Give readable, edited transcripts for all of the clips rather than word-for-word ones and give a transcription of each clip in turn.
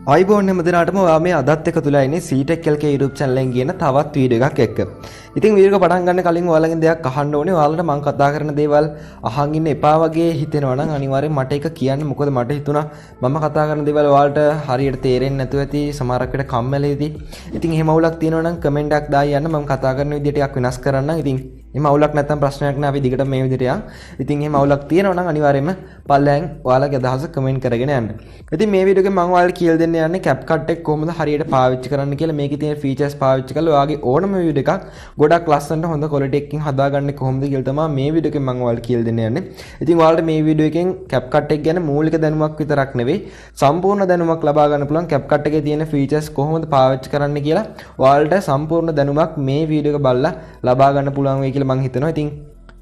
අයිබෝන් හැමදෙනාටම ඔයා මේ අදත් එක තුලා ඉන්නේ C-Tech LK YouTube channel එකෙන් කියන තවත් වීඩියෝ එකක් එක්ක. ඉතින් වීඩියෝ එක පටන් ගන්න කලින් ඔයාලගෙන් දෙයක් අහන්න ඕනේ. ඔයාලට මම කතා කරන දේවල් අහන් ඉන්න එපා වගේ හිතෙනවා නම් අනිවාර්යෙන් මට ඒක කියන්න. මොකද මට හිතුණා මම කතා කරන දේවල් ඔයාලට හරියට තේරෙන්නේ නැතුව ඇති, සමහරක් විට කම්මැලි වෙති. ඉතින් එහෙම අවුලක් තියෙනවා නම් කමෙන්ට් එකක් දාලා යන්න. මම කතා කරන විදිහට ටිකක් වෙනස් කරන්නම්. ඉතින් එහෙම අවුලක් නැත්නම් ප්‍රශ්නයක් නෑ. අපි දිගට මේ විදිහට යන්. ඉතින් එහෙම අවුලක් තියෙනවා නම් අනිවාර්යයෙන්ම පල්ලෙන් ඔයාලගේ අදහස කමෙන්ට් කරගෙන යන්න. ඉතින් මේ වීඩියෝ එකෙන් මම ඔයාලට කියලා දෙන්න යන්නේ Capcut එක කොහොමද හරියට පාවිච්චි කරන්න කියලා. මේකේ තියෙන ෆීචර්ස් පාවිච්චි කරලා ඔයාගේ ඕනම වීඩියෝ එකක් ගොඩක් ලස්සනට හොඳ ක්වොලිටි එකකින් හදාගන්නේ කොහොමද කියලා තමයි මේ වීඩියෝ එකෙන් මම ඔයාලට කියලා දෙන්න යන්නේ. ඉතින් ඔයාලට මේ වීඩියෝ එකෙන් Capcut එක ගැන මූලික දැනුමක් විතරක් නෙවෙයි සම්පූර්ණ දැනුමක් ලබා ගන්න පුළුවන්. Capcut එකේ තියෙන ෆීචර්ස් කොහොමද පාවිච්චි කරන්න කියලා ඔයාලට සම්පූර්ණ දැනුමක් මේ වීඩියෝ එක බලලා ලබා ගන්න පුළුවන් වෙයි කියලා මම හිතනවා. ඉතින්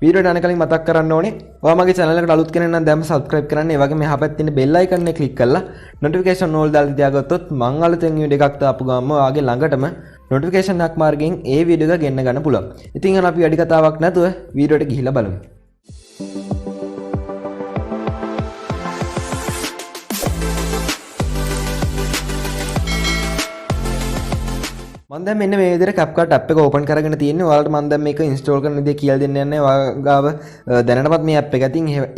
වීඩියෝ යන කලින් මතක් කරන්න ඕනේ ඔයා මගේ channel එකට අලුත් කෙනෙක් නම් දැන්ම subscribe කරන්න. ඒ වගේම මෙහා පැත්තේ තියෙන bell icon එක click කරලා notification all දාලා තියාගත්තොත් මම අලුතෙන් වීඩියෝ එකක් දාපු ගමන් ඔයාගේ ළඟටම notification එකක් මාර්ගයෙන් ඒ වීඩියෝ එක ගෙන්න ගන්න පුළුවන්. ඉතින් එහෙනම් අපි වැඩි කතාවක් නැතුව වීඩියෝ එකට ගිහිල්ලා බලමු. මම දැන් මෙන්න මේ විදිහට Capcut app එක open කරගෙන තියෙන්නේ. ඔයාලට මම දැන් මේක install කරන විදිය කියලා දෙන්න යන්නේ. ඔයාගාව දැනටමත් මේ app එක.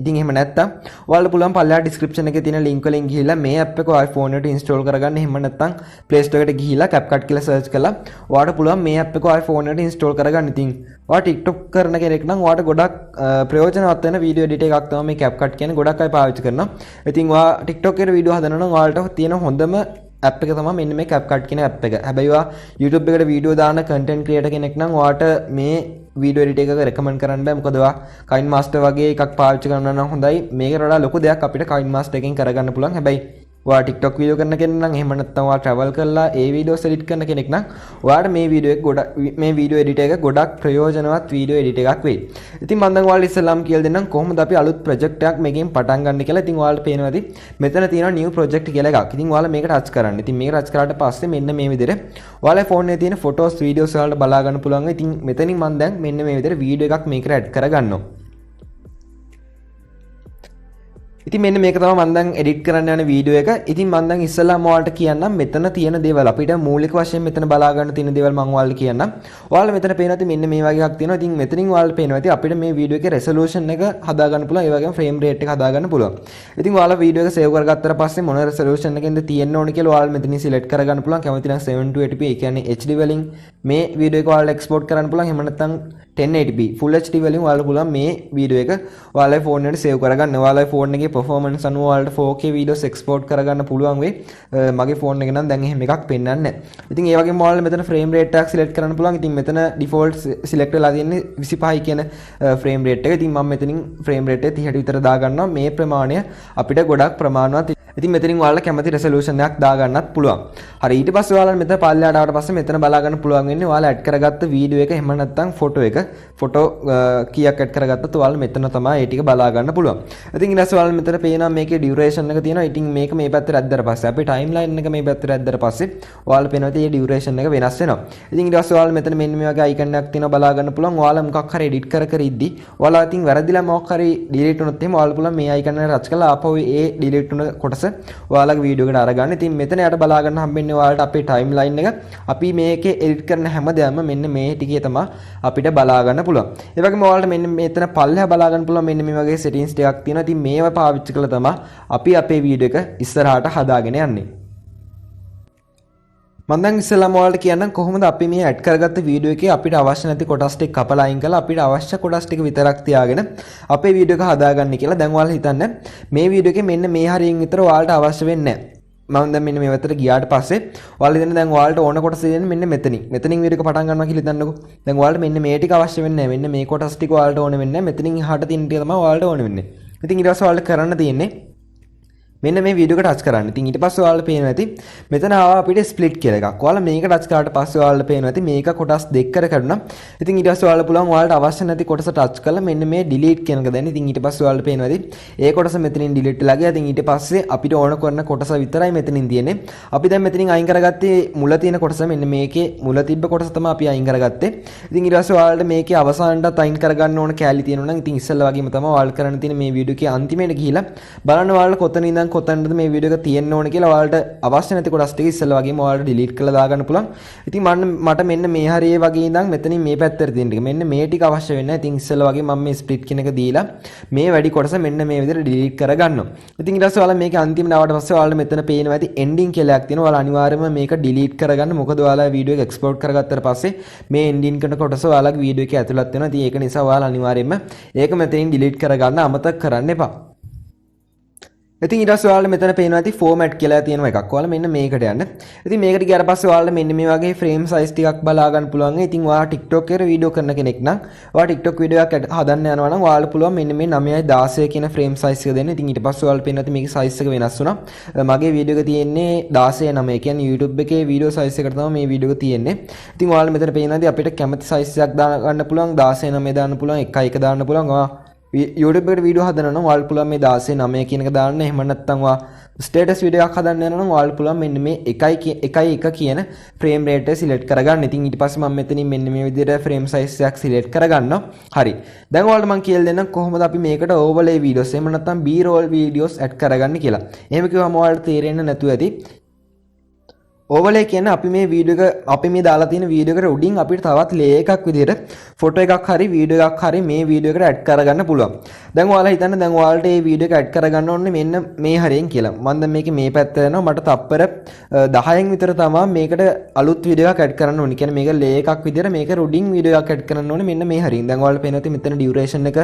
ඉතින් එහෙම නැත්තම් ඔයාලට පුළුවන් පල්ලෙහා description එකේ තියෙන link වලින් ගිහිල්ලා මේ app එක ඔයාගේ phone එකට install කරගන්න. එහෙම නැත්තම් Play Store එකට ගිහිල්ලා Capcut කියලා search කරලා ඔයාලට පුළුවන් මේ app එක ඔයාගේ phone එකට install කරගන්න. ඉතින් ඔයා TikTok කරන කෙනෙක් නම් ඔයාලට ගොඩක් ප්‍රයෝජනවත් වෙන video editor එකක් තමයි මේ Capcut කියන්නේ. ගොඩක් අය පාවිච්චි කරනවා. ඉතින් ඔයා TikTok එකේ video හදනවා නම් ඔයාලට තියෙන හොඳම app එක තමයි මෙන්න මේ Capcut කියන app එක. හැබැයි ඔයා YouTube එකට වීඩියෝ දාන content creator කෙනෙක් නම් ඔයාට මේ වීඩියෝ එඩිටර් එක recommend කරන්න බෑ. මොකද ඔයා kinemaster වගේ එකක් පාවිච්චි කරනවා නම් හොඳයි. මේකට වඩා ලොකු දෙයක් අපිට kinemaster එකෙන් කරගන්න පුළුවන්. හැබැයි ඔයා TikTok වීඩියෝ කරන කෙනෙක් නම් එහෙම නැත්නම් ඔයා travel කරලා ඒ වීඩියෝස් edit කරන කෙනෙක් නම් ඔයාට මේ වීඩියෝ එඩිටර් එක ගොඩක් ප්‍රයෝජනවත් වීඩියෝ එඩිටර් එකක් වෙයි. ඉතින් මම දැන් ඔයාලට ඉස්සෙල්ලාම කියලා දෙන්නම් කොහොමද අපි අලුත් ප්‍රොජෙක්ට් එකක් මේකෙන් පටන් ගන්න කියලා. ඉතින් ඔයාලට පේනවා ඇති මෙතන තියෙනවා new project කියලා එකක්. ඉතින් ඔයාලා මේක ටච් කරන්න. ඉතින් මේක ටච් කරාට පස්සේ මෙන්න මේ විදිහට ඔයාලා ෆෝන් එකේ තියෙන photos videos වලට බලා ගන්න පුළුවන්. ඉතින් මෙතනින් මම දැන් මෙන්න මේ විදිහට වීඩියෝ එකක් මේකට ඇඩ් කරගන්නවා. ඉතින් මෙන්න මේක තමයි මම දැන් එඩිට් කරන්න යන වීඩියෝ එක. ඉතින් මම දැන් ඉස්සෙල්ලාම ඔයාලට කියන්නම් මෙතන තියෙන දේවල් අපිට මූලික වශයෙන් මෙතන බලා ගන්න තියෙන දේවල් මම ඔයාලට කියන්නම්. ඔයාලා මෙතන පේනවා ඇති මෙන්න මේ වගේ එකක් තියෙනවා. ඉතින් මෙතනින් ඔයාලට පේනවා ඇති අපිට මේ වීඩියෝ එකේ resolution එක හදා ගන්න පුළුවන්. ඒ වගේම frame rate එක හදා ගන්න පුළුවන්. ඉතින් ඔයාලා වීඩියෝ එක save කරගත්තට පස්සේ මොන resolution එකකින්ද තියෙන්න ඕනේ කියලා ඔයාලා මෙතනින් select කරගන්න පුළුවන්. කැමති නම් 720p ඒ කියන්නේ HD වලින් මේ වීඩියෝ එක ඔයාලා export කරන්න පුළුවන්. එහෙම නැත්නම් 1080p full HD වලින් ඔයාලා පුළුවන් මේ වීඩියෝ එක ඔයාලගේ ෆෝන් එකට save කරගන්න. ඔයාලගේ ෆෝන් එකේ performance අනුව ඔයාලට 4K videos export කරගන්න පුළුවන් වෙයි. මගේ ෆෝන් එක නම් දැන් එහෙම එකක් පෙන්වන්නේ නැහැ. ඉතින් ඒ වගේම ඔයාලා මෙතන frame rate එකක් select කරන්න පුළුවන්. ඉතින් මෙතන default select වෙලා තියෙන්නේ 25 කියන frame rate එක. ඉතින් මම මෙතනින් frame rate එක 30ට විතර දා ගන්නවා. මේ ප්‍රමාණය අපිට ගොඩක් ප්‍රමාණවත්. ඉතින් මෙතනින් ඔයාලා කැමති resolution එකක් දා ගන්නත් පුළුවන්. හරි ඊට පස්සේ ඔයාලා මෙතන පල්ලෙහාට ආවට පස්සේ මෙතන බලා ගන්න පුළුවන් වෙන්නේ ඔයාලා ඇඩ් කරගත්ත වීඩියෝ එක එහෙම නැත්නම් ෆොටෝ එක. ෆොටෝ කීයක් ඇඩ් කරගත්තත් ඔයාලා මෙතන තමයි ඒ ටික බලා ගන්න පුළුවන්. ඉතින් ඊට පස්සේ ඔයාලා මෙතන පේනවා මේකේ duration එක තියෙනවා. ඉතින් මේක මේ පැත්තට ඇද්දාට පස්සේ අපේ timeline එක මේ පැත්තට ඇද්දාට පස්සේ ඔයාලා පේනවා මේ duration එක වෙනස් වෙනවා. ඉතින් ඊට පස්සේ ඔයාලා මෙතන මෙන්න මේ වගේ icon එකක් තියෙනවා බලා ගන්න පුළුවන්. ඔයාලා මොකක් හරි edit කර ඉද්දි ඔයාලා ඉතින් වැරදිලා මොකක් හරි delete වුණොත් එහෙම ඔයාලා පුළුවන් මේ icon එක touch කරලා ආපහු ඒ delete වුණ කොටස ඔයාලගේ වීඩියෝ එකට අරගන්න. ඉතින් මෙතන යට බලා ගන්න හම්බෙන්නේ ඔයාලට අපේ timeline එක. අපි මේකේ edit කරන හැමදේම මෙන්න මේ ටිකේ තමයි අපිට බලා ගන්න පුළුවන්. ඒ වගේම ඔයාලට මෙන්න මෙතන පල්ලෙහා බලා ගන්න පුළුවන් මෙන්න මේ වගේ settings ටිකක් තියෙනවා. ඉතින් මේවා පාවිච්චි කළා තමයි අපි අපේ වීඩියෝ එක ඉස්සරහට හදාගෙන යන්නේ. මම දැන් ඉස්සෙල්ලාම ඔයාලට කියන්නම් කොහොමද අපි මේ ඇඩ් කරගත්ත වීඩියෝ එකේ අපිට අවශ්‍ය නැති කොටස් ටික කපලා අයින් කරලා අපිට අවශ්‍ය කොටස් ටික විතරක් තියාගෙන අපේ වීඩියෝ එක හදාගන්න කියලා. දැන් ඔයාලා හිතන්න මේ වීඩියෝ එකේ මෙන්න මේ හරියෙන් විතර ඔයාලට අවශ්‍ය වෙන්නේ නැහැ. මම දැන් මෙන්න මේ පැත්තට ගියාට පස්සේ ඔයාලා හිතන්න දැන් ඔයාලට ඕන කොටස දෙන්නේ මෙන්න මෙතනින් වීඩියෝ එක පටන් ගන්නවා කියලා හිතන්නකෝ. දැන් ඔයාලට මෙන්න මේ ටික අවශ්‍ය වෙන්නේ නැහැ. මෙන්න මේ කොටස් ටික ඔයාලට ඕන වෙන්නේ නැහැ. මෙතනින් එහාට තියෙන ටික තමයි ඔයාලට ඕන වෙන්නේ. ඉතින් ඊට පස්සේ ඔයාලට කරන්න තියෙන්නේ මෙන්න මේ වීඩියෝ එක ටච් කරන්න. ඉතින් ඊට පස්සේ ඔයාලට පේනවා ඇති මෙතන ආවා අපිට ස්ප්ලිට් කියලා එකක්. ඔයාලා මේක ටච් කරාට පස්සේ ඔයාලට පේනවා ඇති මේක කොටස් දෙකකට කඩනවා. ඉතින් ඊට පස්සේ ඔයාලා පුළුවන් ඔයාලට අවශ්‍ය නැති කොටස ටච් කරලා මෙන්න මේ delete කියන එක දැන්. ඉතින් ඊට පස්සේ ඔයාලට පේනවා ඇති ඒ කොටස මෙතනින් delete වෙලා ගියා. ඉතින් ඊට පස්සේ අපිට ඕන කරන කොටස විතරයි මෙතනින් තියෙන්නේ. අපි දැන් මෙතනින් අයින් කරගත්තේ මුල තියෙන කොටස. මෙන්න මේකේ මුල තිබ්බ කොටස තමයි අපි අයින් කරගත්තේ. ඉතින් ඊට පස්සේ ඔයාලට මේකේ අවසානටත් අයින් කරගන්න ඕන කැලි තියෙනවා නම් ඉතින් ඉස්සෙල්ලා වගේම තමයි ඔයාලා කරන්න තියෙන මේ වීඩියෝ එකේ අන්තිමේට ගිහිලා බලන්න ඔයාලා කොතන ඉඳන් කොතනද මේ වීඩියෝ එක තියෙන්න ඕනේ කියලා ඔයාලට අවශ්‍ය නැති කොටස් ටික ඉස්සෙල්ලා වගේම ඔයාලට ඩිලීට් කරලා දාගන්න පුළුවන්. ඉතින් මට මෙන්න මේ හරියේ වගේ ඉඳන් මෙතනින් මේ පැත්තට තියෙන ටික මෙන්න මේ ටික අවශ්‍ය වෙන්නේ නැහැ. ඉතින් ඉස්සෙල්ලා වගේ මම මේ ස්ප්ලිට් කියන එක දීලා මේ වැඩි කොටස මෙන්න මේ විදිහට ඩිලීට් කරගන්නවා. ඉතින් ඊට පස්සේ ඔයාලා මේක අන්තිමට ආවට පස්සේ ඔයාලට මෙතන පේනවා ඇති එන්ඩින් කියලා එකක් තියෙනවා. ඔයාලා අනිවාර්යයෙන්ම මේක ඩිලීට් කරගන්න. මොකද ඔයාලා වීඩියෝ එක එක්ස්පෝර්ට් කරගත්තට පස්සේ මේ එන්ඩින් කරන කොටස ඔයාලගේ වීඩියෝ එකේ ඇතුළත් වෙනවා. ඉතින් ඒක නිසා ඔයාලා අනිවාර්යයෙන්ම ඒක මෙතනින් ඩිලීට් කරගන්න අමතක කරන්න එපා. ඉතින් ඊට පස්සේ ඔයාලට මෙතන පේනවා ඇති ෆෝමැට් කියලා තියෙනවා එකක්. ඔයාලා මෙන්න මේකට යන්න. ඉතින් මේකට ගියාට පස්සේ ඔයාලට මෙන්න මේ වගේ ෆ්‍රේම් සයිස් ටිකක් බලා ගන්න පුළුවන්. ඉතින් ඔයා TikTok එකේ වීඩියෝ කරන කෙනෙක් නම් ඔයා TikTok වීඩියෝ එකක් හදන්න යනවා නම් ඔයාලට පුළුවන් මෙන්න මේ 9:16 කියන ෆ්‍රේම් සයිස් එක දෙන්න. ඉතින් ඊට පස්සේ ඔයාලට පේනවා ඇති මේකේ සයිස් එක වෙනස් වුණා. මගේ වීඩියෝ එක තියෙන්නේ 16:9. ඒ කියන්නේ YouTube එකේ වීඩියෝ සයිස් එකට තමයි මේ වීඩියෝ එක තියෙන්නේ. ඉතින් ඔයාලට මෙතන පේනවා ඇති අපිට කැමති සයිස් එකක් දාන්න ගන්න පුළුවන්. 16:9 දාන්න පුළුවන්. 1:1 දාන්න පුළුවන්. YouTube එකට වීඩියෝ හදනවා නම් ඔයාලට පුළුවන් මේ 16:9 කියන එක දාන්න. එහෙම නැත්නම් ඔයා ස්ටේටස් වීඩියෝ එකක් හදන්න යනවා නම් ඔයාලට පුළුවන් මෙන්න මේ 1:1 කියන ෆ්‍රේම් රේට් එක සිලෙක්ට් කරගන්න. ඉතින් ඊට පස්සේ මම මෙතනින් මෙන්න මේ විදිහට ෆ්‍රේම් සයිස් එකක් සිලෙක්ට් කරගන්නවා. හරි. දැන් ඔයාලට මම කියලා දෙන්නම් කොහොමද අපි මේකට ඕවර්ලේ වීඩියෝස් එහෙම නැත්නම් B-roll වීඩියෝස් ඇඩ් කරගන්නේ කියලා. එහෙම කිව්වම ඔයාලට තේරෙන්නේ නැතුව ඇති. ඕවර්ලේ කියන්නේ අපි මේ වීඩියෝ එක අපි මේ දාලා තියෙන වීඩියෝ එකට උඩින් අපිට තවත් ලේ එකක් විදිහට ෆොටෝ එකක් හරි වීඩියෝ එකක් හරි මේ වීඩියෝ එකට ඇඩ් කරගන්න පුළුවන්. දැන් ඔයාලා හිතන්න දැන් ඔයාලට මේ වීඩියෝ එක ඇඩ් කරගන්න ඕනේ මෙන්න මේ හරියෙන් කියලා. මම දැන් මේකේ මේ පැත්ත යනවා මට තප්පර 10න් විතර තමයි මේකට අලුත් වීඩියෝ එකක් ඇඩ් කරන්න ඕනේ. කියන්නේ මේක ලේ එකක් විදිහට මේක උඩින් වීඩියෝ එකක් ඇඩ් කරන්න ඕනේ මෙන්න මේ හරියෙන්. දැන් ඔයාලට පේනවා මෙතන ඩියුරේෂන් එක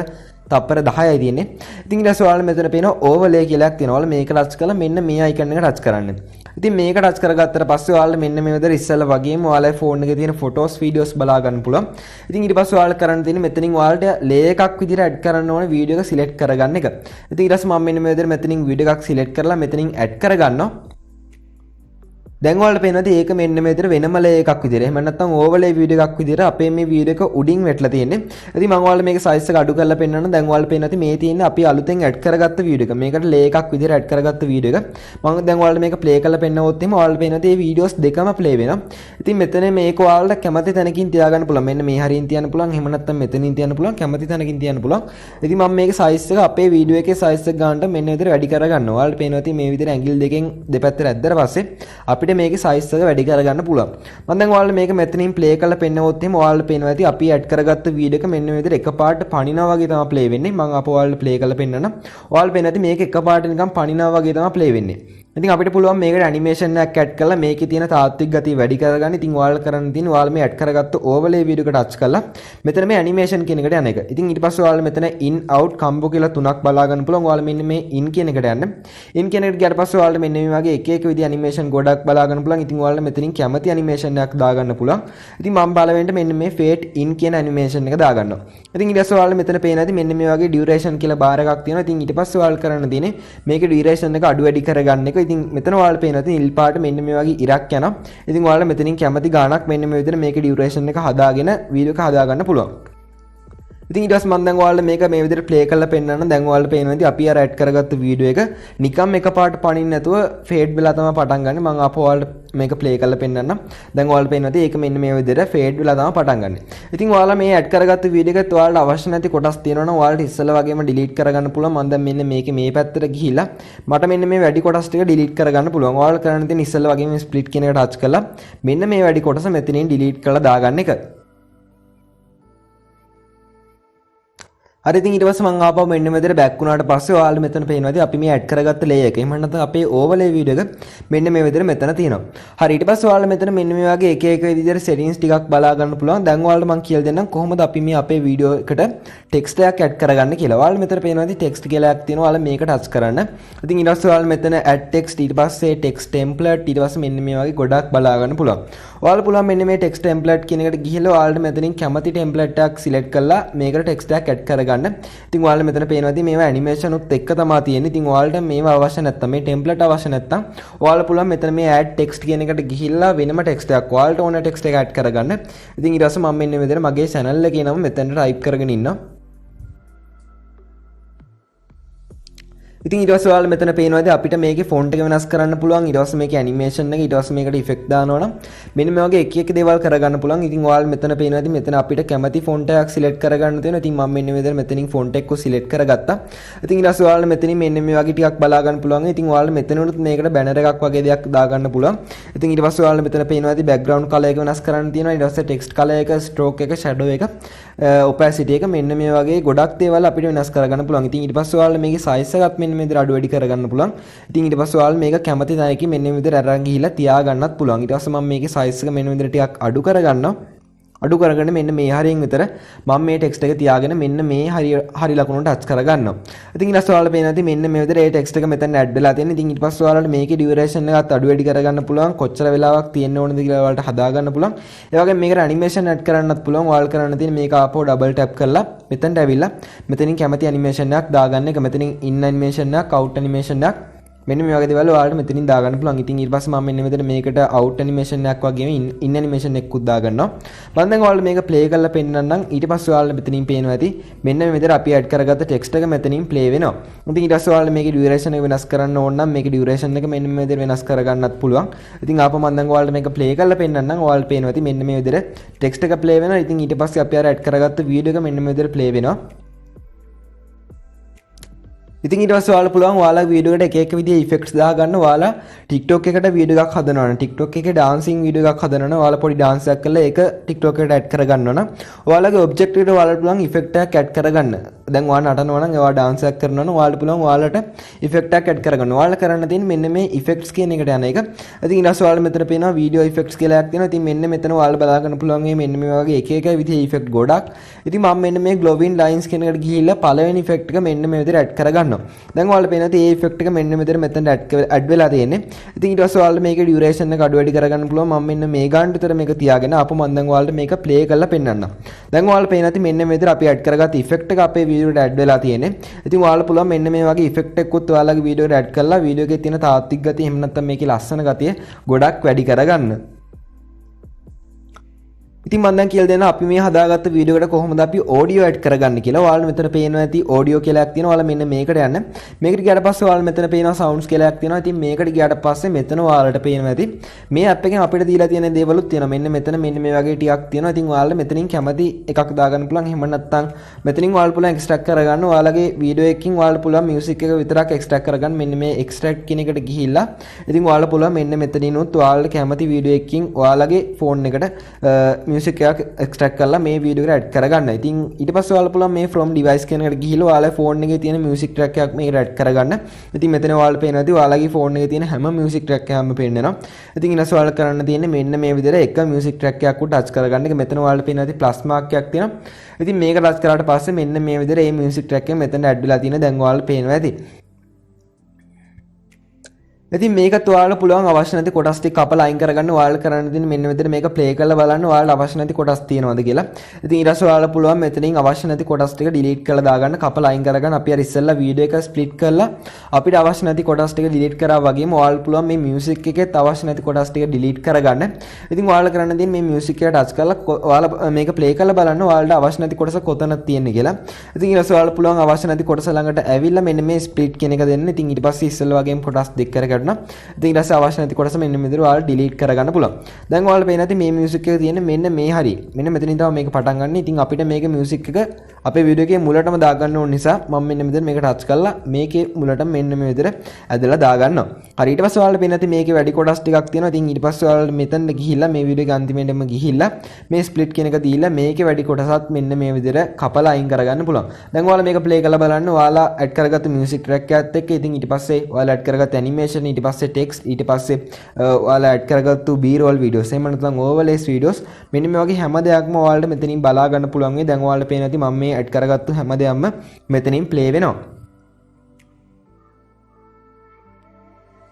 තප්පර 10යි තියෙන්නේ. ඉතින් ඊට පස්සේ ඔයාලා මෙතන පේනවා ඕවර්ලේ කියලා එකක් තියෙනවා. ඔයාලා මේක ටච් කරලා මෙන්න මේ අයිකන් එක ටච් කරන්න. ඉතින් මේක ටච් කරගත්තට පස්සේ ඔයාලා මෙන්න මේ විදිහට ඉස්සෙල්ලා වගේම ඔයාලගේ ෆෝන් එකේ තියෙන ෆොටෝස් වීඩියෝස් බලා ගන්න පුළුවන්. ඉතින් ඊට පස්සේ ඔයාලා කරන්න තියෙන්නේ මෙතනින් ඔයාලට ලේ එකක් විදිහට ඇඩ් කරන්න ඕනේ වීඩියෝ එක සිලෙක්ට් කරගන්න එක. ඉතින් ඊට පස්සේ මම මෙන්න මේ විදිහට මෙතනින් වීඩියෝ එකක් සිලෙක්ට් කරලා මෙතනින් ඇඩ් කරගන්නවා. දැන් ඔයාලට පේනවාද ඒක මෙන්න මේ විදිහට වෙනම ලේ එකක් විදිහට. එහෙම නැත්නම් ඕවර්ලේ වීඩියෝ එකක් විදිහට අපේ මේ වීඩියෝ එක උඩින් වැටලා තියෙන්නේ. ඉතින් මම ඔයාලට මේක සයිස් එක අඩු කරලා පෙන්නන්න. දැන් ඔයාලට පේනවාද මේ තියෙන්නේ අපි අලුතෙන් ඇඩ් කරගත්ත වීඩියෝ එක. මේකට ලේ එකක් විදිහට ඇඩ් කරගත්ත වීඩියෝ එක. මම දැන් ඔයාලට මේක ප්ලේ කරලා පෙන්නවොත් එහෙම ඔයාලට පේනවාද මේ වීඩියෝස් දෙකම ප්ලේ වෙනවා. ඉතින් මෙතන මේක ඔයාලට කැමති තැනකින් තියාගන්න පුළුවන්. මෙන්න මේ හරියින් තියන්න පුළුවන්. එහෙම නැත්නම් මෙතනින් තියන්න පුළුවන්. කැමති තැනකින් තියන්න පුළුවන්. ඉතින් මම මේක සයිස් එක අපේ වීඩියෝ එකේ සයිස් එක ගන්නට මෙන්න විදිහට වැඩි කරගන්නවා. ඔයාලට පේනවාද මේ විදිහට ඇඟිලි දෙකෙන් දෙපැත්තට ඇද්දලා පස්සේ අපිට මේකේ සයිස් එක වැඩි කරගන්න පුළුවන්. මම දැන් ඔයාලට මේක මෙතනින් ප්ලේ කරලා පෙන්නවොත් එහෙම ඔයාලට පේනවා ඇති අපි ඇඩ් කරගත්ත වීඩියෝ එක මෙන්න මේ විදිහට එකපාරට පණිනවා වගේ තමයි ප්ලේ වෙන්නේ. මම අප ඔයාලට ප්ලේ කරලා පෙන්නන්නම්. ඔයාලට පේනවා ඇති මේක එකපාරට නිකන් පණිනවා වගේ තමයි ප්ලේ වෙන්නේ. ඉතින් අපිට පුළුවන් මේකට ඇනිමේෂන් එකක් ඇඩ් කරලා මේකේ තියෙන තාත්වික ගතිය වැඩි කරගන්න. ඉතින් ඔයාලා කරන්න තියෙන්නේ ඔයාලා මේ ඇඩ් කරගත්ත ඕවර්ලේ වීඩියෝ එකට ටච් කරලා මෙතන මේ ඇනිමේෂන් කියන එකට යන එක. ඉතින් ඊට පස්සේ ඔයාලා මෙතන in out combo කියලා තුනක් බලා ගන්න පුළුවන්. ඔයාලා මෙන්න මේ in කියන එකට යන්න. in කියන එකට ගියාට පස්සේ ඔයාලා මෙන්න මේ වගේ එක එක විදිහ ඇනිමේෂන් ගොඩක් බලා ගන්න පුළුවන්. ඉතින් ඔයාලා මෙතනින් කැමති ඇනිමේෂන් එකක් දා ගන්න පුළුවන්. ඉතින් මම බලවෙන්න මෙන්න මේ fade in කියන ඇනිමේෂන් එක දා ගන්නවා. ඉතින් ඊට පස්සේ ඔයාලා මෙතන පේන ඇති මෙන්න මේ වගේ duration කියලා බාර් එකක් තියෙනවා. ඉතින් ඊට පස්සේ ඔයාලා කරන්න තියෙන්නේ මේකේ duration එක අඩු වැඩි කරගන්න එක. ඉතින් මෙතන ඔයාලා පේනවා ඉතින් නිල් පාට මෙන්න මේ වගේ ඉරක් යනවා. ඉතින් ඔයාලා මෙතනින් කැමති ගාණක් මෙන්න මේ විදිහට මේකේ duration එක හදාගෙන වීඩියෝ එක හදා ගන්න පුළුවන්. ඉතින් ඊට පස්සේ මම දැන් ඔයාලට මේක මේ විදිහට ප්ලේ කරලා පෙන්නන්න. දැන් ඔයාලට පේනවා ඉතින් අපි අර ඇඩ් කරගත්ත වීඩියෝ එක නිකම් එකපාරට පණින්න නැතුව ෆේඩ් වෙලා තමයි පටන් ගන්නෙ. මම ආපහු ඔයාලට මේක ප්ලේ කරලා පෙන්නන්නම්. දැන් ඔයාලට පේනවා ඉතින් ඒක මෙන්න මේ විදිහට ෆේඩ් වෙලා තමයි පටන් ගන්නෙ. ඉතින් ඔයාලා මේ ඇඩ් කරගත්ත වීඩියෝ එකත් ඔයාලට අවශ්‍ය නැති කොටස් තියෙනවා නම් ඔයාලට ඉස්සෙල්ලා වගේම ඩිලීට් කරගන්න පුළුවන්. මම දැන් මෙන්න මේකේ මේ පැත්තට ගිහිල්ලා මට මෙන්න මේ වැඩි කොටස් ටික ඩිලීට් කරගන්න පුළුවන්. ඔයාලා කරන්න තියෙන ඉස්සෙල්ලා වගේම ස්ප්ලිට් කියන එක ටච් කරලා මෙන්න මේ වැඩි කොටස මෙතනින් ඩිලීට් කරලා දාගන්න එක. හරි ඉතින් ඊට පස්සේ මම ආපහු මෙන්න මෙතන බෑක් වුණාට පස්සේ ඔයාලා මෙතන පේනවා ඉතින් අපි මේ ඇඩ් කරගත්ත ලේ එක. එහෙම නැත්නම් අපේ ඕවර්ලේ වීඩියෝ එක මෙන්න මේ විදිහට මෙතන තියෙනවා. හරි ඊට පස්සේ ඔයාලා මෙතන මෙන්න මේ වගේ එක එක විදිහට settings ටිකක් බලා ගන්න පුළුවන්. දැන් ඔයාලට මම කියලා දෙන්නම් කොහොමද අපි මේ අපේ වීඩියෝ එකට ටෙක්ස්ට් එකක් ඇඩ් කරගන්න කියලා. ඔයාලා මෙතන පේනවා ඉතින් ටෙක්ස්ට් කියලා එකක් තියෙනවා. ඔයාලා මේක ටච් කරන්න. ඉතින් ඊට පස්සේ ඔයාලා මෙතන add text ඊට පස්සේ text template ඊට පස්සේ මෙන්න මේ වගේ ගොඩක් බලා ගන්න පුළුවන්. ඔයාලා පුළුවන් මෙන්න මේ text template කියන එකට ගිහිල්ලා ඔයාලට මෙතනින් කැමති template එකක් select කරලා මේකට text එකක් add කරගන්න. ඉතින් ඔයාලා මෙතන පේනවා ඉතින් මේවා animation උත් එක්ක තමයි තියෙන්නේ. ඉතින් ඔයාලට මේවා අවශ්‍ය නැත්නම් මේ template අවශ්‍ය නැත්නම් ඔයාලා පුළුවන් මෙතන මේ add text කියන එකට ගිහිල්ලා වෙනම text එකක් ඔයාලට ඕන text එක add කරගන්න. ඉතින් ඊට පස්සේ මම මෙන්න මෙතන මගේ channel එකේ නම මෙතනට type කරගෙන ඉන්නවා. ඉතින් ඊට පස්සේ ඔයාලා මෙතන පේනවාද අපිට මේකේ ෆොන්ට් එක වෙනස් කරන්න පුළුවන්. ඊට පස්සේ මේකේ ඇනිමේෂන් එක, ඊට පස්සේ මේකට ඉෆෙක්ට් දානවා නම් මෙන්න මේ වගේ එක දේවල් කරගන්න පුළුවන්. ඉතින් ඔයාලා මෙතන පේනවාද මෙතන අපිට කැමති ෆොන්ට් එකක් සිලෙක්ට් කරගන්න තියෙනවා. ඉතින් මම මෙන්න මේ විදිහට මෙතනින් ෆොන්ට් එකක් සිලෙක්ට් කරගත්තා. ඉතින් ඊට පස්සේ ඔයාලා මෙතනින් මෙන්න මේ වගේ ටිකක් බලා ගන්න පුළුවන්. ඉතින් ඔයාලා මෙතනොත් මේකට බැනර් එකක් වගේ දෙයක් දාගන්න පුළුවන්. ඉතින් ඊට පස්සේ ඔයාලා මෙතන පේනවාද බෑග්ග්‍රවුන්ඩ් කලර් එක වෙනස් කරන්න තියෙනවා. ඊට පස්සේ ටෙක්ස්ට් කලර් එක, ස්ට්‍රෝක් එක, ෂැඩෝ එක, opacity එක මෙන්න මේ වගේ ගොඩක් දේවල් අපිට වෙනස් කරගන්න පුළුවන්. ඉතින් ඊට පස්සේ ඔයාලා මේකේ size එකත් මෙන්න මේ විදිහට අඩු වැඩි කරගන්න පුළුවන්. ඉතින් ඊට පස්සේ ඔයාලා මේක කැමති තැනකින් මෙන්න මේ විදිහට අරන් ගිහිල්ලා තියාගන්නත් පුළුවන්. ඊට පස්සේ මම මේකේ size එක මෙන්න මේ විදිහට ටිකක් අඩු කරගන්නවා. අඩු කරගෙන මෙන්න මේ හරියෙන් විතර මම මේ ටෙක්ස්ට් එක තියාගෙන මෙන්න මේ හරි ලකුණට ටච් කරගන්නවා. ඉතින් ඊට පස්සේ ඔයාලා පේනවා ඉතින් මෙන්න මේ විදිහට මේ ටෙක්ස්ට් එක මෙතන ඇඩ් වෙලා තියෙනවා. ඉතින් ඊට පස්සේ ඔයාලට මේකේ ඩියුරේෂන් එකත් අඩු වැඩි කරගන්න පුළුවන්. කොච්චර වෙලාවක් තියෙන්න ඕනද කියලා ඔයාලට හදා ගන්න පුළුවන්. ඒ වගේම මේකට ඇනිමේෂන් ඇඩ් කරන්නත් පුළුවන්. ඔයාලා කරන්න තියෙන්නේ මේක ආපහු ඩබල් ටැප් කරලා මෙතනට ඇවිල්ලා මෙතනින් කැමති ඇනිමේෂන් එකක් දාගන්න එක. මෙතනින් ඉන් ඇනිමේෂන් එකක්, අවුට් ඇනිමේෂන් එකක් මෙන්න මේ වගේ දේවල් ඔයාලට මෙතනින් දාගන්න පුළුවන්. ඉතින් ඊට පස්සේ මම මෙන්න මෙතන මේකට අවුට් ඇනිමේෂන් එකක් වගේම ඉන් ඇනිමේෂන් එකකුත් දාගන්නවා. මම දැන් ඔයාලට මේක ප්ලේ කරලා පෙන්නන්නම්. ඊට පස්සේ ඔයාලට මෙතනින් පේනවා ඇති මෙන්න මේ විදිහට අපි ඇඩ් කරගත්ත ටෙක්ස්ට් එක මෙතනින් ප්ලේ වෙනවා. ඉතින් ඊට පස්සේ ඔයාලට මේකේ ඩියුරේෂන් එක වෙනස් කරන්න ඕන නම් මේකේ ඩියුරේෂන් එක මෙන්න මේ විදිහට වෙනස් කරගන්නත් පුළුවන්. ඉතින් ආපහු මම දැන් ඔයාලට මේක ප්ලේ කරලා පෙන්නන්නම්. ඔයාලට පේනවා ඇති මෙන්න මේ විදිහට ටෙක්ස්ට් එක ප්ලේ වෙනවා. ඉතින් ඊට පස්සේ අපි අර ඇඩ් කරගත්ත වීඩියෝ එක මෙන්න මේ විදිහට ප්ලේ වෙනවා. ඉතින් ඊට පස්සේ ඔයාලා පුළුවන් ඔයාලා වීඩියෝ එකට එක එක විදිහේ ඉෆෙක්ට්ස් දාගන්න. ඔයාලා TikTok එකට වීඩියෝ එකක් හදනවා නම් TikTok එකේ ඩාන්සින් වීඩියෝ එකක් හදනවා නම් ඔයාලා පොඩි ඩාන්ස් එකක් කරලා ඒක TikTok එකට ඇඩ් කරගන්නවා නම් ඔයාලගේ ඔබ්ජෙක්ට් එකට ඔයාලට පුළුවන් ඉෆෙක්ට් එකක් ඇඩ් කරගන්න. දැන් ඔයාලා නටනවා නම් ඔයාලා ඩාන්ස් එකක් කරනවා නම් ඔයාලට පුළුවන් ඔයාලට ඉෆෙක්ට් එකක් ඇඩ් කරගන්න. ඔයාලා කරන්න තියෙන්නේ මෙන්න මේ ඉෆෙක්ට්ස් කියන එකට යන එක. ඉතින් ඊට පස්සේ ඔයාලා මෙතන පේනවා වීඩියෝ ඉෆෙක්ට්ස් කියලා එකක් තියෙනවා. ඉතින් මෙන්න මෙතන ඔයාලා බලා ගන්න පුළුවන් මෙන්න මේ වගේ එක එක විදිහේ ඉෆෙක්ට් ගොඩක්. ඉතින් මම මෙන්න මේ glowing lines කියන එකට ගිහිල්ලා පළවෙනි ඉෆෙක්ට් එක මෙන්න මේ විදිහට ඇඩ් කරගන්නවා. දැන් ඔයාලා පේනවා ඒ ඉෆෙක්ට් එක මෙන්න මෙතන ඇඩ් වෙලා තියෙන්නේ. ඉතින් ඊට පස්සේ ඔයාලා මේකේ ඩියුරේෂන් එක අඩු වැඩි කරගන්න පුළුවන්. මම මෙන්න මේ ගානට විතර මේක තියාගෙන ආපහු මම දැන් ඔයාලට මේක ප්ලේ කරලා පෙන්නන්නම්. දැන් ඔයාලා පේනවා ඇති මෙන්න මේ විදිහට අපි ඇඩ් කරගත්ත ඉෆෙක්ට් එක අපේ වීඩියෝ එකට ඇඩ් වෙලා තියෙන්නේ. ඉතින් ඔයාලා පුළුවන් මෙන්න මේ වගේ ඉෆෙක්ට් එකකුත් ඔයාලගේ වීඩියෝ එකට ඇඩ් කරලා වීඩියෝ එකේ තියෙන තාත්වික ගතිය එහෙම නැත්නම් මේකේ ලස්සන ගතිය ගොඩක් වැඩි කරගන්න. ඉතින් මම දැන් කියලා දෙන්න අපි මේ හදාගත්ත වීඩියෝ එකට කොහොමද අපි ඔඩියෝ ඇඩ් කරගන්නේ කියලා. ඔයාලා මෙතන පේනවා ඇති ඔඩියෝ කියලා එකක් තියෙනවා. ඔයාලා මෙන්න මේකට යන්න. මේකට ගියාට පස්සේ ඔයාලා මෙතන පේනවා සවුන්ඩ්ස් කියලා එකක් තියෙනවා. ඉතින් මේකට ගියාට පස්සේ මෙතන ඔයාලට පේනවා ඇති මේ ඇප් එකෙන් අපිට දීලා තියෙන දේවලුත් තියෙනවා. මෙන්න මෙතන මෙන්න මේ වගේ ටිකක් තියෙනවා. ඉතින් ඔයාලා මෙතනින් කැමති එකක් දාගන්න පුළුවන්. එහෙම නැත්නම් මෙතනින් ඔයාලා පුළුවන් එක්ස්ට්‍රැක්ට් කරගන්න. ඔයාලගේ වීඩියෝ එකකින් ඔයාලා පුළුවන් මියුසික් එක විතරක් එක්ස්ට්‍රැක්ට් කරගන්න. මෙන්න මේ එක්ස්ට්‍රැක්ට් කියන එකට ගිහිල්ලා ඉතින් ඔයාලා පුළුවන් මෙන්න මෙතනිනුත් ඔයාලට කැමති වීඩියෝ එකකින් ඔයාලගේ ෆෝන් එකට මියුසික් එකක් එක්ස්ට්‍රැක්ට් කරලා මේ වීඩියෝ එකට ඇඩ් කරගන්න. ඉතින් ඊට පස්සේ ඔයාලා පුළුවන් මේ from device කියන එකට ගිහිල්ලා ඔයාලා ෆෝන් එකේ තියෙන මියුසික් ට්‍රැක් එකක් මේකට ඇඩ් කරගන්න. ඉතින් මෙතන ඔයාලා පේනවා ඇති ඔයාලගේ ෆෝන් එකේ තියෙන හැම මියුසික් ට්‍රැක් එකක්ම පේන්නනවා. ඉතින් ඊට පස්සේ ඔයාලා කරන්න තියෙන්නේ මෙන්න මේ විදිහට එක මියුසික් ට්‍රැක් එකක් උඩ ටච් කරගන්න එක. මෙතන ඔයාලා පේනවා ඇති ප්ලස් මාක් එකක් තියෙනවා. ඉතින් මේක ටච් කරාට පස්සේ මෙන්න මේ විදිහට මේ මියුසික් ට්‍රැක් එක මෙතන ඇඩ් වෙලා තියෙන දැන් ඔයාලා පේනවා ඇති. ඉතින් මේකත් ඔයාලා පුළුවන් අවශ්‍ය නැති කොටස් ටික කපලා අයින් කරගන්න. ඔයාලා කරන්න තියෙන්නේ මෙන්න මෙතන මේක ප්ලේ කරලා බලන්න ඔයාලා අවශ්‍ය නැති කොටස් තියෙනවද කියලා. ඉතින් ඊට පස්සේ ඔයාලා පුළුවන් මෙතනින් අවශ්‍ය නැති කොටස් ටික ඩිලීට් කරලා දාගන්න, කපලා අයින් කරගන්න. අපි අර ඉස්සෙල්ලා වීඩියෝ එක ස්ප්ලිට් කරලා අපිට අවශ්‍ය නැති කොටස් ටික ඩිලීට් කරා වගේම ඔයාලා පුළුවන් මේ මියුසික් එකෙත් අවශ්‍ය නැති කොටස් ටික ඩිලීට් කරගන්න. ඉතින් ඔයාලා කරන්න තියෙන්නේ මේ මියුසික් එක ටච් කරලා ඔයාලා මේක ප්ලේ කරලා බලන්න ඔයාලට අවශ්‍ය නැති කොටස කොතනද තියෙන්නේ කියලා. ඉතින් ඊට පස්සේ ඔයාලා පුළුවන් අවශ්‍ය නැති කොටස ළඟට ඇවිල්ලා මෙන්න මේ ස්ප්ලිට් කියන එක දෙන්න. ඉතින් ඊට පස්සේ ඉස්සෙල්ලා වගේම කොටස් දෙක කරගන්න. ඉතින් ඊට පස්සේ අවශ්‍ය නැති කොටස මෙන්න මෙතන ඔයාලා ඩිලීට් කරගන්න පුළුවන්. දැන් ඔයාලා පේන ඇති මේ මියුසික් එක තියෙන්නේ මෙන්න මේ හරිය. මෙන්න මෙතනින් තමයි මේක පටන් ගන්න. ඉතින් අපිට මේක මියුසික් එක අපේ වීඩියෝ එකේ මුලටම දාගන්න ඕන නිසා මම මෙන්න මෙතන මේක ටච් කරලා මේකේ මුලට මෙන්න මේ විදිහට ඇදලා දාගන්නවා. හරි ඊට පස්සේ ඔයාලා පේන ඇති මේකේ වැඩි කොටස් ටිකක් තියෙනවා. ඉතින් ඊට පස්සේ ඔයාලා මෙතනට ගිහිල්ලා මේ වීඩියෝ එක අන්තිමේටම ගිහිල්ලා මේ ස්ප්ලිට් කියන එක දීලා මේකේ වැඩි කොටසත් මෙන්න මේ විදිහට කපලා අයින් කරගන්න පුළුවන්. දැන් ඔයාලා මේක ප්ලේ කරලා බලන්න. ඔයාලා ඇඩ් කරගත්ත මියුසික් ට්‍රැක් එකත් එක්ක ඉතින් ඊට පස්සේ ඔයාලා ඇඩ් කරගත්ත ඇනිමේෂන් ඊට පස්සේ ටෙක්ස්ට් ඊට පස්සේ ඔයාලා ඇඩ් කරගත්තු B-roll videos එහෙම නැත්නම් overlays videos මෙන්න මේ වගේ හැම දෙයක්ම ඔයාලට මෙතනින් බලා ගන්න පුළුවන් වෙයි. දැන් ඔයාලට පේන ඇති මම මේ ඇඩ් කරගත්තු හැම දෙයක්ම මෙතනින් play වෙනවා.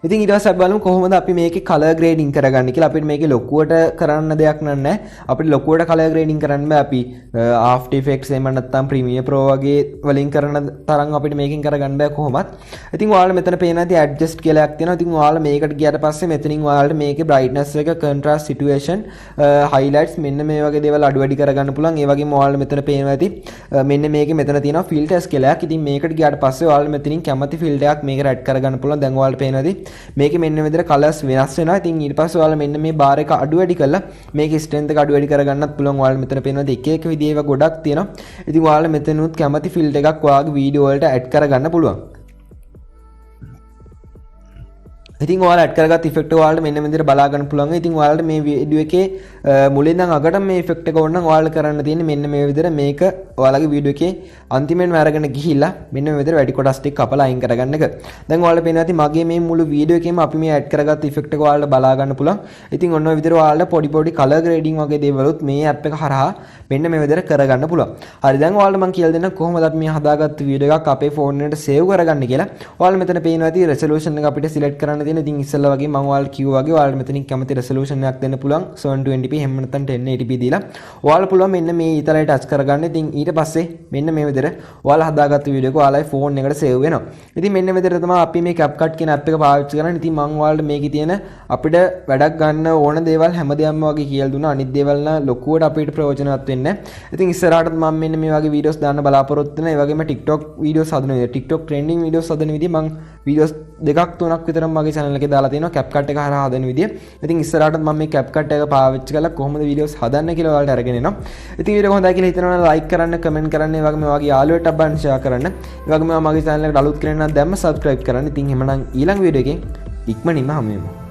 ඉතින් ඊට පස්සේ අපි බලමු කොහොමද අපි මේකේ color grading කරගන්නේ කියලා. අපිට මේකේ ලොකුවට කරන්න දෙයක් නැහැ. අපිට ලොකුවට color grading කරන්න බෑ. අපි After Effects එහෙම නැත්නම් Premiere Pro වගේ වලින් කරන තරම් අපිට මේකෙන් කරගන්න බෑ කොහොමත්. ඉතින් ඔයාලා මෙතන පේන ඇති adjust කියලා එකක් තියෙනවා. ඉතින් ඔයාලා මේකට ගියාට පස්සේ මෙතනින් ඔයාලට මේකේ brightness එක, contrast, situation, highlights මෙන්න මේ වගේ දේවල් අඩු වැඩි කරගන්න පුළුවන්. ඒ වගේම ඔයාලා මෙතන පේනවා ඇති මෙන්න මේකේ මෙතන තියෙනවා filters කියලා එකක්. ඉතින් මේකට ගියාට පස්සේ ඔයාලා මෙතනින් කැමති filter එකක් මේකට add කරගන්න පුළුවන්. දැන් ඔයාලට පේනවා ඇති මේකේ මෙන්න මේ විදිහට colors වෙනස් වෙනවා. ඉතින් ඊට පස්සේ ඔයාලා මෙන්න මේ bar එක අඩු වැඩි කරලා මේකේ strength එක අඩු වැඩි කරගන්නත් පුළුවන්. ඔයාලා මෙතන පේනවා ඇති එක එක විදිහේ ඒවා ගොඩක් තියෙනවා. ඉතින් ඔයාලා මෙතනුත් කැමති filter එකක් ඔයාගේ වීඩියෝ වලට add කරගන්න පුළුවන්. ඉතින් ඔයාලා ඇඩ් කරගත් ඉෆෙක්ට් ඔයාලට මෙන්න මේ විදිහට බලා ගන්න පුළුවන්. ඉතින් ඔයාලට මේ වීඩියෝ එකේ මුලින් ඉඳන් අගට මේ ඉෆෙක්ට් එක ඕන නම් ඔයාලා කරන්න තියෙන්නේ මෙන්න මේ විදිහට මේක ඔයාලගේ වීඩියෝ එකේ අන්තිමෙන්ම අරගෙන ගිහිල්ලා මෙන්න මේ විදිහට වැඩි කොටස් ටික කපලා අයින් කරගන්න එක. දැන් ඔයාලට පේනවා ඇති මගේ මේ මුළු වීඩියෝ එකේම අපි මේ ඇඩ් කරගත් ඉෆෙක්ට් එක ඔයාලට බලා ගන්න පුළුවන්. ඉතින් ඔන්න ඔය විදිහට ඔයාලට පොඩි පොඩි color grading වගේ දේවලුත් මේ ඇප් එක හරහා මෙන්න මේ විදිහට කරගන්න පුළුවන්. හරි දැන් ඔයාලට මම කියලා දෙන්නම් කොහොමද අපි මේ හදාගත්ත වීඩියෝ එකක් අපේ ෆෝන් එකට සේව් කරගන්න කියලා. ඔයාලා මෙතන පේනවා ඇති resolution එක අපිට select කරන්න තියෙන. ඉතින් ඉස්සෙල්ලා වගේ මම ඔයාලට කිව්වා වගේ ඔයාලට මෙතනින් කැමති resolution එකක් දෙන්න පුළුවන් 720p එහෙම නැත්නම් 1080p දීලා ඔයාලා පුළුවන් මෙන්න මේ ඊතරයි ටච් කරගන්න. ඉතින් ඊට පස්සේ මෙන්න මේ විදිහට ඔයාලා හදාගත්ත වීඩියෝ එක ඔයාලගේ ෆෝන් එකට සේව් වෙනවා. ඉතින් මෙන්න මේ විදිහට තමයි අපි මේ CapCut කියන app එක පාවිච්චි කරන්නේ. ඉතින් මම ඔයාලට මේකේ තියෙන අපිට වැඩක් ගන්න ඕන දේවල් හැමදේම වගේ කියලා දුන්නා. අනිත් දේවල් නම් ලොකුවට අපිට ප්‍රයෝජනවත් වෙන්නේ නැහැ. ඉතින් ඉස්සරහට මම මෙන්න මේ වගේ වීඩියෝස් දාන්න බලාපොරොත්තු වෙනවා. ඒ වගේම TikTok වීඩියෝස් හදන විදිහ TikTok trending වීඩියෝස් හදන විදිහ මම වීඩියෝස් දෙකක් තුනක් විතර මගේ channel එකේ දාලා තියෙනවා CapCut එක හරහා හදන විදිය. ඉතින් ඉස්සරහට මම මේ CapCut එක පාවිච්චි කරලා කොහොමද වීඩියෝස් හදන්න කියලා ඔයාලට අරගෙන එනවා. ඉතින් වීඩියෝ හොඳයි කියලා හිතනවා නම් like කරන්න, comment කරන්න, ඒ වගේම ඔයාගේ යාළුවන්ට අබ්බන් share කරන්න. ඒ වගේම මගේ channel එකට අලුත් කෙනෙක් නම් දැම්ම subscribe කරන්න. ඉතින් එහෙමනම් ඊළඟ වීඩියෝ එකෙන් ඉක්මනින්ම හමු වෙමු.